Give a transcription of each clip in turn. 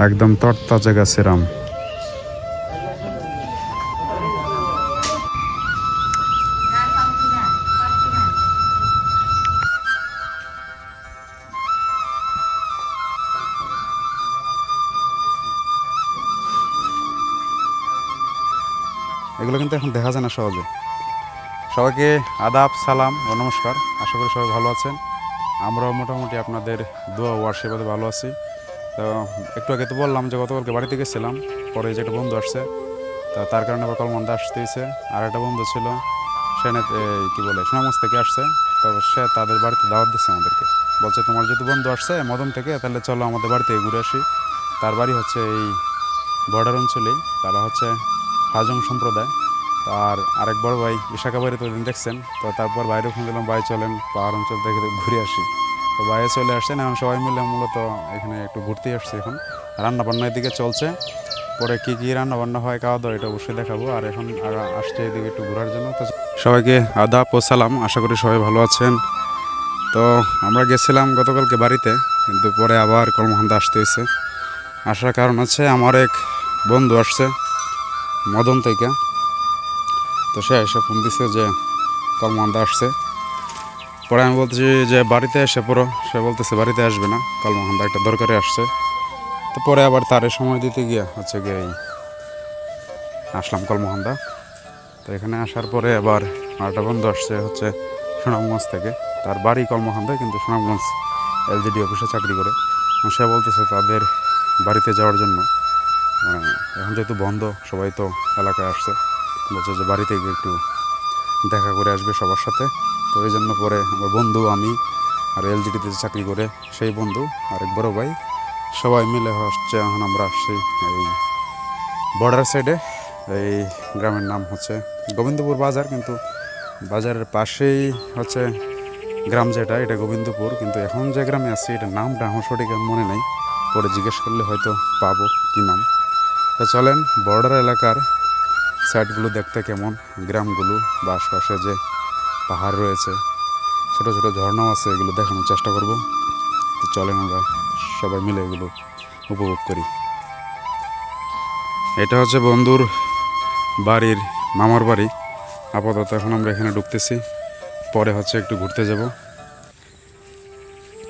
একদম তরতাজা গাছের আম। এগুলো কিন্তু এখন দেখা যায় না সহজে। সবাইকে আদাব, সালাম ও নমস্কার। আশা করি সবাই ভালো আছেন। আমরাও মোটামুটি আপনাদের দোয়া ও আশীর্বাদে ভালো আছি। তো একটু আগে তো বললাম যে গতকালকে বাড়িতে গেছিলাম, পরে যে একটা বন্ধু আসছে, তা তার কারণে আবার কলমন্দা আসতে হয়েছে। আর একটা বন্ধু ছিল সেনে কী বলে সুনামগঞ্জ থেকে আসছে, তো সে তাদের বাড়িতে দাওয়াত দিচ্ছে আমাদেরকে। বলছে তোমার যেহেতু বন্ধু আসছে মদন থেকে, তাহলে চলো আমাদের বাড়িতে ঘুরে আসি। তার বাড়ি হচ্ছে এই বর্ডার অঞ্চলেই, তারা হচ্ছে হাজং সম্প্রদায়। আর আরেক বড় ভাই ইশাকা বাড়ি তো দিন দেখছেন, তো তারপর বাইরে ফোন দিলাম, ভাই চলেন পাহাড় অঞ্চল থেকে ঘুরে আসি। তো বাইরে চলে আসছেন, এখন সবাই মিলে মূলত এখানে একটু ঘুরতে আসছে। এখন রান্নাবান্নার দিকে চলছে, পরে কী কী রান্নাবান্না হয় খাওয়া দাওয়া এটা অবশ্যই দেখাবো। আর এখন আসছে এদিকে একটু ঘোরার জন্য। তো সবাইকে আদাব ও সালাম, আশা করি সবাই ভালো আছেন। তো আমরা গেছিলাম গতকালকে বাড়িতে, কিন্তু পরে আবার কলমহান্দা আসতে হয়েছে। আসার কারণ হচ্ছে আমার এক বন্ধু আসছে মদন থেকে, তো সে এসে ফোন দিছে যে কলমহান্দা আসছে। পরে আমি বলতেছি যে বাড়িতে এসে পড়ো, সে বলতেছে বাড়িতে আসবে না, কলমহান্দা একটা দরকারে আসছে। তো পরে আবার তারে সময় দিতে গিয়ে হচ্ছে গিয়ে আসলাম কলমহান্দা। তো এখানে আসার পরে আবার আরেকটা বন্ধু আসছে হচ্ছে সুনামগঞ্জ থেকে, তার বাড়ি কলমহান্দায়, কিন্তু সুনামগঞ্জ এলজিডি অফিসে চাকরি করে। সে বলতেছে তাদের বাড়িতে যাওয়ার জন্য, মানে এখন যেহেতু বন্ধ সবাই তো এলাকায় আসছে, বলছে যে বাড়িতে গিয়ে একটু দেখা করে আসবে সবার সাথে। তো এই জন্য পরে আমার বন্ধু, আমি আর এলজিডিতে চাকরি করে সেই বন্ধু, আরেক বড় ভাই, সবাই মিলে হচ্ছে এখন আমরা আসছি এই বর্ডার সাইডে। এই গ্রামের নাম হচ্ছে গোবিন্দপুর বাজার, কিন্তু বাজারের পাশেই হচ্ছে গ্রাম যেটা, এটা গোবিন্দপুর। কিন্তু এখন যে গ্রামে আছি এটার নামটা আমার সঠিক মনে নেই, পরে জিজ্ঞেস করলে হয়তো পাবো কী নাম। তো চলেন বর্ডার এলাকার সাইডগুলো দেখতে কেমন, গ্রামগুলো বা আশপাশে যে পাহাড় রয়েছে, ছোটো ছোটো ঝর্ণাও আছে, এগুলো দেখানোর চেষ্টা করব। তো চলেন আমরা সবাই মিলে এগুলো উপভোগ করি। এটা হচ্ছে বন্ধুর বাড়ির মামার বাড়ি। আপাতত এখন আমরা এখানে ঢুকতেছি, পরে হচ্ছে একটু ঘুরতে যাব।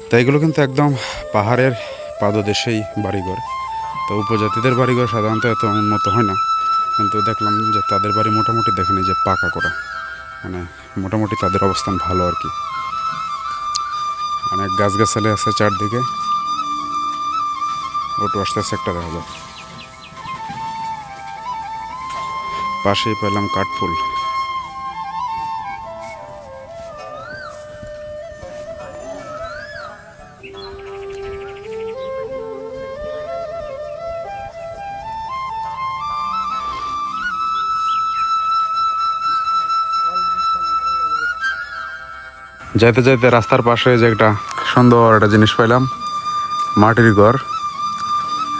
তো এগুলো কিন্তু একদম পাহাড়ের পাদদেশেই বাড়িঘর। তো উপজাতিদের বাড়িঘর সাধারণত এত উন্নত হয় না, কিন্তু দেখলাম যে তাদের বাড়ি মোটামুটি দেখেনি যে পাকা করা, মানে মোটামুটি তাদের অবস্থান ভালো আর কি। অনেক গাছগাছালি আছে চারদিকে, অটো আস্তে আস্তে একটা দেখা যায়। পাশেই পেলাম কাঠফুল। যাইতে যাইতে রাস্তার পাশে যে একটা সুন্দর একটা জিনিস পাইলাম, মাটির ঘর।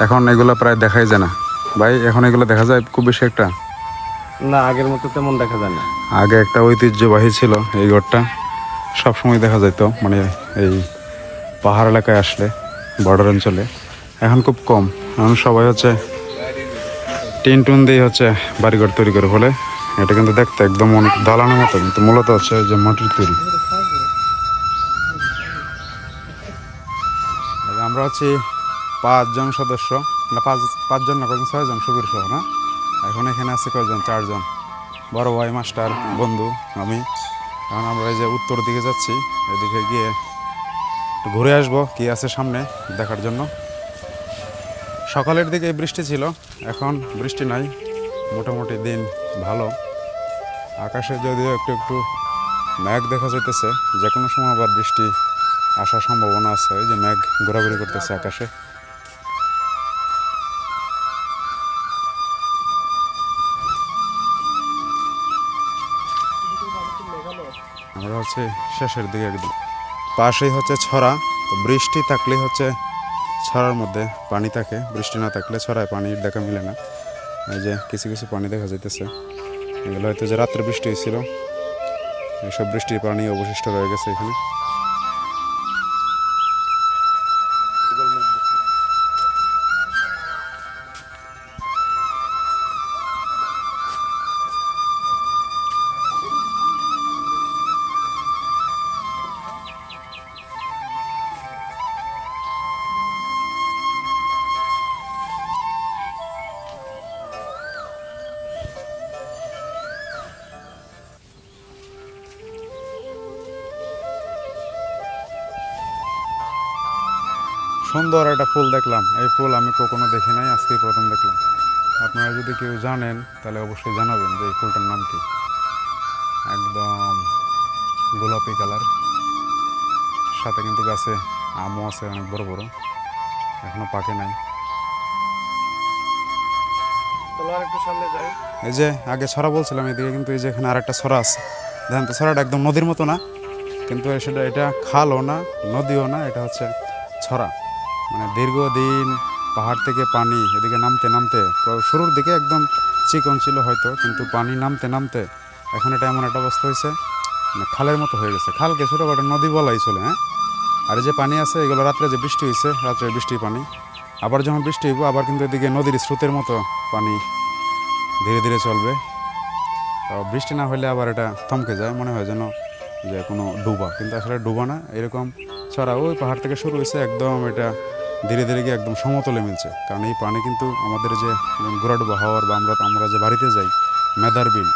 এখন এগুলো প্রায় দেখাই যায় না ভাই, এখন এগুলো দেখা যায় খুব বেশি একটা না, আগের মতো তেমন দেখা যায় না। আগে একটা ঐতিহ্যবাহী ছিল এই ঘরটা, সবসময় দেখা যেত, মানে এই পাহাড় এলাকায় আসলে, বর্ডার অঞ্চলে। এখন খুব কম, এখন সবাই হচ্ছে টিন টুন দিয়ে হচ্ছে বাড়িঘর তৈরি করে ফেলে। এটা কিন্তু দেখতে একদম অনেক দালানের মতো, কিন্তু মূলত হচ্ছে যে মাটির তৈরি। আমরা হচ্ছে 5 জন সদস্য, না 5 জন না, কয়েকজন 6 জন, সুবীর সহ না। এখন এখানে আছে কয়েকজন, 4 জন, বড় ভাই, মাস্টার, বন্ধু, আমি। এখন আমরা এই যে উত্তর দিকে যাচ্ছি, এদিকে গিয়ে একটু ঘুরে আসবো কি আছে সামনে দেখার জন্য। সকালের দিকে বৃষ্টি ছিল, এখন বৃষ্টি নাই, মোটামুটি দিন ভালো। আকাশে যদিও একটু একটু মেঘ দেখা যাইতেছে, যে কোনো সময় আবার বৃষ্টি আসার সম্ভাবনা আছে। এই যে মেঘ ঘোরাঘুরি করতেছে আকাশে। আমরা হচ্ছে শেষের দিকে একদম পাশেই হচ্ছে ছড়া। তো বৃষ্টি থাকলে হচ্ছে ছড়ার মধ্যে পানি থাকে, বৃষ্টি না থাকলে ছড়ায় পানির দেখা মিলে না। এই যে কিছু কিছু পানি দেখা যাইতেছে, এগুলো হয়তো যে রাত্রে বৃষ্টি হয়েছিল, এইসব বৃষ্টির পানি অবশিষ্ট রয়ে গেছে এখানে। সুন্দর একটা ফুল দেখলাম। এই ফুল আমি কখনো দেখি নাই, আজকেই প্রথম দেখলাম। আপনারা যদি কেউ জানেন তাহলে অবশ্যই জানাবেন যে এই ফুলটার নাম কি। একদম গোলাপি কালার, সাথে কিন্তু গাছে আমও আছে অনেক বড় বড়, এখনো পাকে নাই। চলো আর একটু সামনে যাই। এই যে আগে ছড়া বলছিলাম, এদিকে কিন্তু এই যে এখানে আরেকটা ছড়া আছে। দেখেন তো, ছড়াটা একদম নদীর মতো না, কিন্তু সেটা এটা খালও না নদীও না, এটা হচ্ছে ছড়া। মানে দীর্ঘদিন পাহাড় থেকে পানি এদিকে নামতে নামতে, শুরুর দিকে একদম চিকন ছিল হয়তো, কিন্তু পানি নামতে নামতে এখন এটা এমন একটা অবস্থা হয়েছে, মানে খালের মতো হয়ে গেছে। খালকে ছোটোখাটো নদী বলাই চলে। হ্যাঁ, আর এই যে পানি আছে এগুলো রাত্রে যে বৃষ্টি হয়েছে, রাত্রে বৃষ্টির পানি, আবার যখন বৃষ্টি হইব আবার কিন্তু এদিকে নদীর স্রোতের মতো পানি ধীরে ধীরে চলবে। তো বৃষ্টি না হলে আবার এটা থমকে যায়, মনে হয় যেন যে কোনো ডুবা, কিন্তু আসলে ডুবা না। এরকম ছড়া ওই পাহাড় থেকে শুরু হয়েছে, একদম এটা ধীরে ধীরে গিয়ে একদম সমতলে মিলছে। কারণ এই পানি কিন্তু আমাদের যে গোড়াডুবা হাওর বা আমরা যে বাড়িতে যাই, মেদার বিল,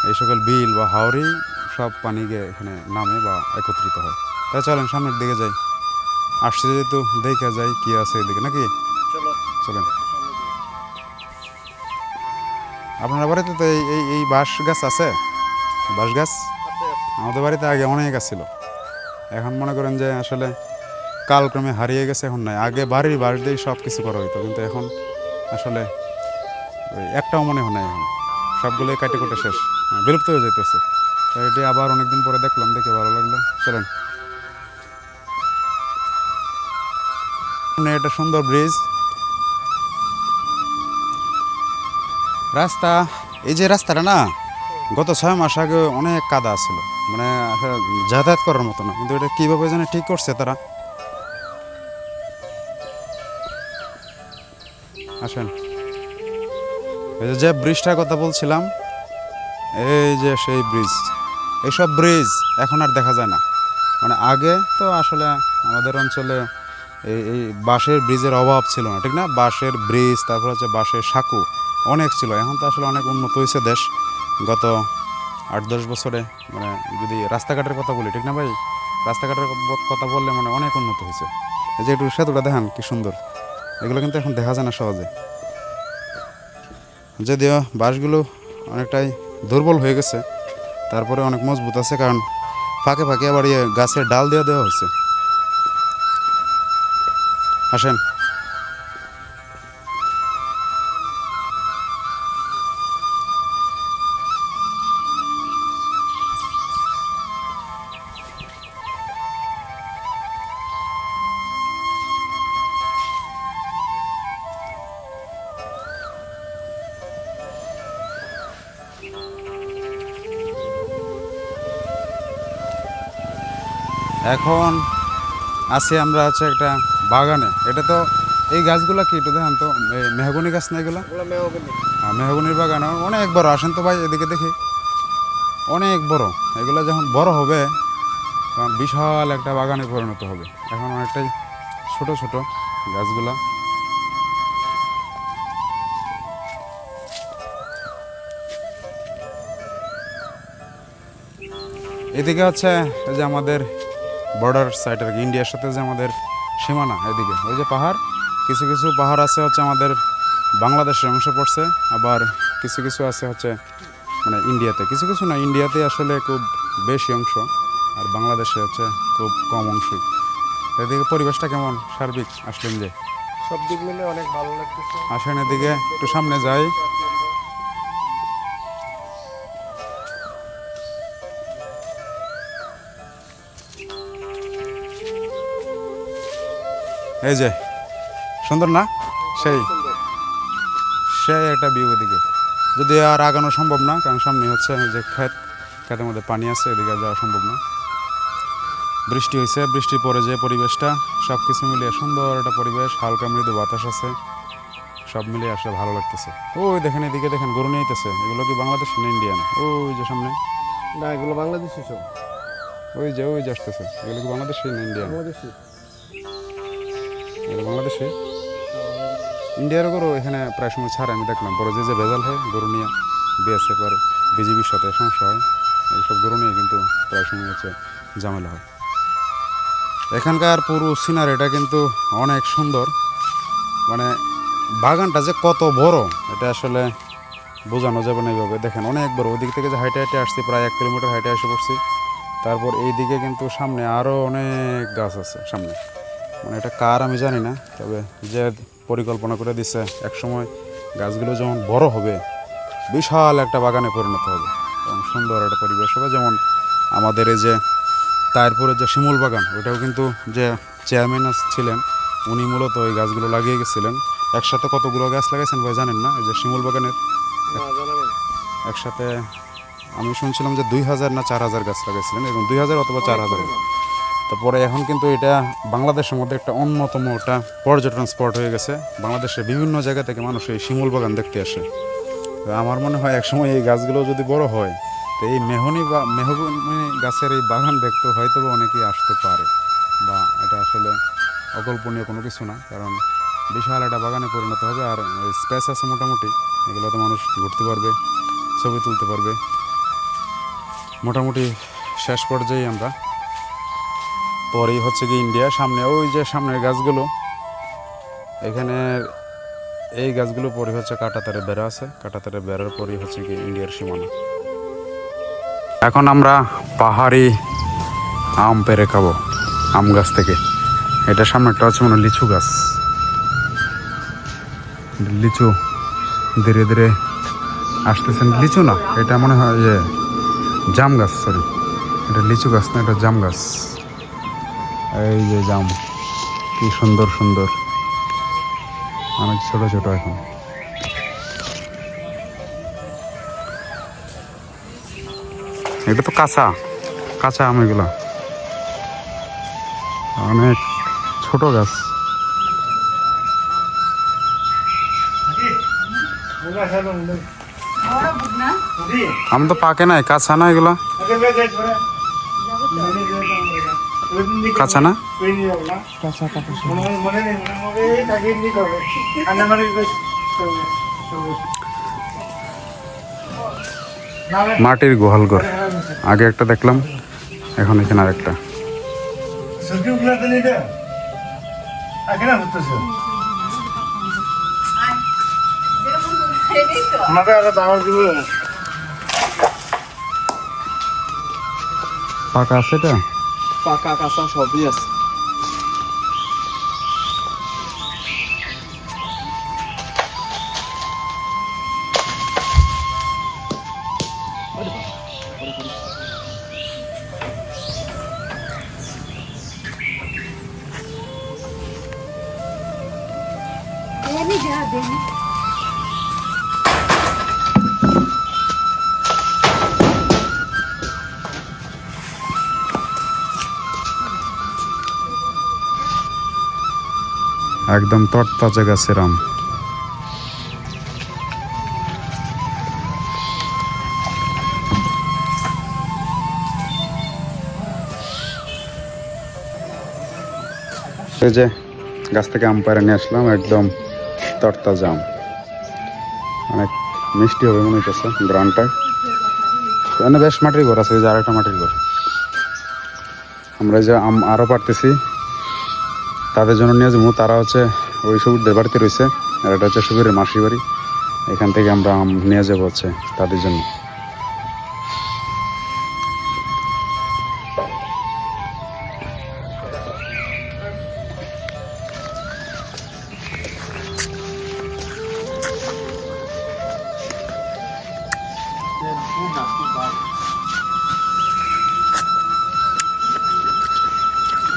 এই সকল বিল বা হাওরেই সব পানি গিয়ে এখানে নামে বা একত্রিত হয়। তাই চলেন সামনের দিকে যাই, আসছে যেহেতু দেখে যাই কি আছে এদিকে, নাকি? চলো চলেন। সামনে যাই। আপনার বাড়িতে তো এই এই এই বাঁশ গাছ আছে? বাঁশ গাছ আচ্ছা, আমাদের বাড়িতে আগে অনেক গাছ ছিল, এখন মনে করেন যে আসলে কালক্রমে হারিয়ে গেছে, এখন নাই। আগে বাড়ির বাঁশ দিয়েই সব কিছু করা হইতো, কিন্তু এখন আসলে ওই একটাও মনে হয় না, এখন সবগুলোই কাটে কুটে শেষ। হ্যাঁ, বিলুপ্ত হয়ে যাইতেছে। তো এটি আবার অনেকদিন পরে দেখলাম, দেখে ভালো লাগলো। চলেন। এটা সুন্দর ব্রিজ, রাস্তা। এই যে রাস্তাটা না, গত 6 মাস আগে অনেক কাদা ছিল, মানে আসলে যাতায়াত করার মতো না, কিন্তু এটা কীভাবে যেন ঠিক করছে তারা। আসেন, এই যে ব্রিজটার কথা বলছিলাম, এই যে সেই ব্রিজ। এইসব ব্রিজ এখন আর দেখা যায় না। মানে আগে তো আসলে আমাদের অঞ্চলে এই এই বাঁশের ব্রিজের অভাব ছিল না, ঠিক না? বাঁশের ব্রিজ, তারপর হচ্ছে বাঁশের সাঁকো অনেক ছিল। এখন তো আসলে অনেক উন্নত হয়েছে দেশ গত 8-10 বছরে। মানে যদি রাস্তাঘাটের কথা বলি, ঠিক না ভাই? রাস্তাঘাটের কথা বললে মানে অনেক উন্নত হয়েছে। এই যে একটু সেতুটা দেখান কি সুন্দর, এগুলো কিন্তু এখন দেখা যায় না সহজে। যদিও বাঁশগুলো অনেকটাই দুর্বল হয়ে গেছে, তারপরে অনেক মজবুত আছে, কারণ ফাঁকে ফাঁকে আবার গাছের ডাল দেওয়া হয়েছে। আসেন। এখন আছি আমরা হচ্ছে একটা বাগানে। এটা তো এই গাছগুলা কি একটু দেখেন তো, মেহগনি গাছ না এগুলো? ওগুলো মেহগনি। মেহগনির বাগান অনেক বড়। আসেন তো ভাই এদিকে দেখি, অনেক বড়। এগুলো যখন বড় হবে তখন বিশাল একটা বাগানে পরিণত হবে। এখন অনেকটাই ছোট ছোট গাছগুলা। এদিকে হচ্ছে এই যে আমাদের বর্ডার সাইড আর কি, ইন্ডিয়ার সাথে যে আমাদের সীমানা, এদিকে ওই যে পাহাড়, কিছু কিছু পাহাড় আছে হচ্ছে আমাদের বাংলাদেশের অংশ পড়ছে, আবার কিছু কিছু আছে হচ্ছে মানে ইন্ডিয়াতে, কিছু কিছু না, ইন্ডিয়াতে আসলে খুব বেশি অংশ, আর বাংলাদেশে হচ্ছে খুব কম অংশই। এদিকে পরিবেশটা কেমন সার্বিক আসলেন যে? সব দিক মিলে অনেক ভালো লাগতেছে। আসেন এদিকে একটু সামনে যাই। এই যে সুন্দর না, সেই সেই একটা ভিউ এদিকে। যদি আর আগানো সম্ভব না, কারণ সামনে হচ্ছে এই যে ক্ষেতের মধ্যে পানি আছে, এদিকে যাওয়া সম্ভব না। বৃষ্টি হয়েছে, বৃষ্টির পরে যে পরিবেশটা, সব কিছু মিলিয়ে সুন্দর একটা পরিবেশ, হালকা মৃদু বাতাস আছে, সব মিলিয়ে আসলে ভালো লাগতেছে। ওই দেখেন এদিকে দেখেন, গরু নিয়ে আইতেছে। এগুলো কি বাংলাদেশ না ইন্ডিয়ান? ওই যে সামনে, না, এগুলো বাংলাদেশি সব। ওই যে আসতেছে। এগুলো কি বাংলাদেশি না ইন্ডিয়ান? বাংলাদেশি। এগুলো বাংলাদেশি। ইন্ডিয়ার গরু এখানে প্রায় সময় ছাড়ে, আমি দেখলাম। পরে যে যে ভেজাল হয় গরু নিয়ে, বিএসএফ আর বিজিবির সাথে সমস্যা হয়, এইসব গরু নিয়ে কিন্তু প্রায় সময় হচ্ছে ঝামেলা হয়। এখানকার পুরো সিনারিটা কিন্তু অনেক সুন্দর। মানে বাগানটা যে কত বড় এটা আসলে বোঝানো যাবে না এইভাবে। দেখেন অনেক বড়, ওদিক থেকে যে হাইটে হাইটে আসছি প্রায় 1 কিলোমিটার হাইটে এসে পড়ছি। তারপর এই দিকে কিন্তু সামনে আরও অনেক গাছ আছে সামনে, মানে এটা কার আমি জানি না, তবে যে পরিকল্পনা করে দিছে একসময় গাছগুলো যেমন বড় হবে বিশাল একটা বাগানে পরিণত হবে এবং সুন্দর একটা পরিবেশ হবে। যেমন আমাদের এই যে তারপরে যে শিমুল বাগান, ওইটাও কিন্তু যে চেয়ারম্যান ছিলেন উনি মূলত ওই গাছগুলো লাগিয়ে গেছিলেন। একসাথে কতগুলো গাছ লাগাইছেন ভাই জানেন না? এই যে শিমুল বাগানের না জানা নেই। একসাথে আমি শুনছিলাম যে 2000 না 4000 গাছ লাগাইছিলেন, এবং 2000 অথবা 4000। তারপরে এখন কিন্তু এটা বাংলাদেশের মধ্যে একটা অন্যতম একটা পর্যটন স্পট হয়ে গেছে। বাংলাদেশের বিভিন্ন জায়গা থেকে মানুষ এই শিমুল বাগান দেখতে আসে। তো আমার মনে হয় একসময় এই গাছগুলো যদি বড় হয় তো এই মেহগনি গাছের এই বাগান দেখতে হয়তো বা অনেকেই আসতে পারে, বা এটা আসলে অকল্পনীয় কোনো কিছু না, কারণ বিশাল একটা বাগানে পরিণত হবে। আর স্পেস আছে মোটামুটি, এগুলোতে মানুষ ঘুরতে পারবে, ছবি তুলতে পারবে। মোটামুটি শেষ পর্যায়ে আমরা, পরেই হচ্ছে কি ইন্ডিয়া। সামনে ওই যে সামনের গাছগুলো, এখানে এই গাছগুলো পরে হচ্ছে কাঁটাতারের বেড়া আছে, কাঁটাতারের বেড়ার পরেই হচ্ছে কি ইন্ডিয়ার সীমানা। এখন আমরা পাহাড়ি আম পেড়ে খাবো আম গাছ থেকে। এটা সামনে একটা হচ্ছে মানে লিচু গাছ, লিচু ধীরে ধীরে আসতেছেন। লিচু না, এটা মনে হয় যে জাম গাছ, সরি এটা লিচু গাছ না, এটা জাম গাছ। এই যে জাম, কি সুন্দর সুন্দর, অনেক ছোট ছোট এখন। এটা তো কাঁচা কাঁচা আম, এগুলা অনেক ছোট গাছ। আম তো পাকে নাই, কাঁচা না এগুলা, কাঁচা না। মাটির গোহালঘর আগে একটা দেখলাম, এখন এখানে আর একটা। পাকা আছে এটা, পাকা কাঁচা সবই আছে। একদম তরতাজা গাছের আম। এই যে গাছ থেকে আম পাড়ে নিয়ে আসলাম, একদম তরতাজা আম, অনেক মিষ্টি হবে মনে হচ্ছে গ্রানটা। এখানে বেশ মাটির ঘর আছে, এই যে আর একটা মাটির ঘর। আমরা যে আম আরও পারতেছি তাদের জন্য নিয়ে যাবো, তারা হচ্ছে ওই সবুজদের বাড়িতে রয়েছে, আর এটা হচ্ছে সুবীরের মাসির বাড়ি। এখান থেকে আমরা আম নিয়ে যাবো হচ্ছে তাদের জন্য।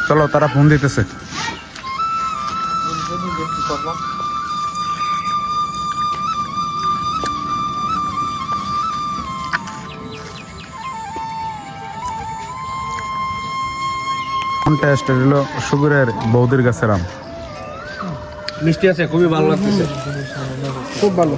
চলো, তারা ফোন দিতেছে। টেস্ট হলো সুগুরের বৌদির গাছের আম, মিষ্টি আছে, খুবই ভালো লাগতেছে, খুব ভালো।